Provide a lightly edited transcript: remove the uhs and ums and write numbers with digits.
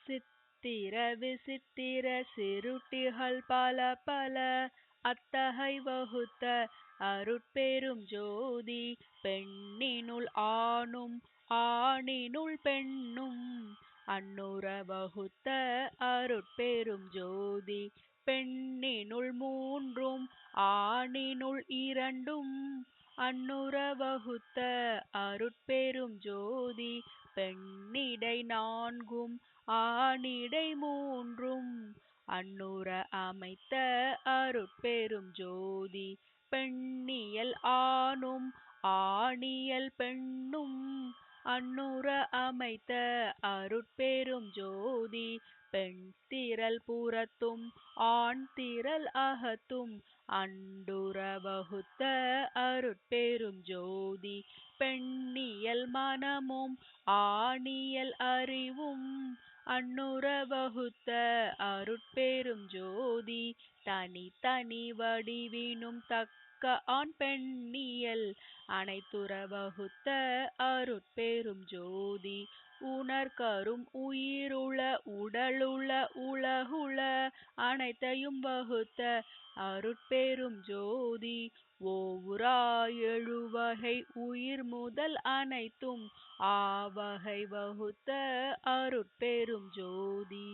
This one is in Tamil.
சித்திர விசித்திர சிருட்டிகள் பல பல அத்தகை வகுத்த அருட்பெரும் ஜோதி பெண்ணினுள் ஆணும் ஆணினுள் பெண்ணும் அன்னுர வகுத்த அருட்பெரும் ஜோதி பெண்ணினுள் மூன்றும் ஆணினுள் இரண்டும் அன்னுர வகுத்த அருட்பெரும் ஜோதி பெண்ணிடை நான்கும் ஆணிடை மூன்றும் அன்னுர அமைத்த அருட்பெரும் ஜோதி பெண்ணியல் ஆணும் ஆணியல் பெண்ணும் அன்னுர அமைத்த அருட்பெரும் ஜோதி பெண் திரள் புறத்தும் ஆண் திரள் அகத்தும் அண்டுற வகுத்த அருட்பெரும் ஜோதி பெண்ணியல் மனமும் ஆணியல் அறிவும் அன்னுர வகுத்த அருட்பெரும் ஜோதி தனி தனி வடிவினும் தக்க ஆண் பெண்ணியல் அனைத்துற வகுத்த அருட்பெரும் ஜோதி உணர்கரும் உயிருள உடலுள உலகுள அனைத்தையும் வகுத்த அருட்பெரும் ஜோதி ஓவுரா எழுவகை உயிர் முதல் அனைத்தும் ஆவகை வகுத்த அருட்பெரும் ஜோதி.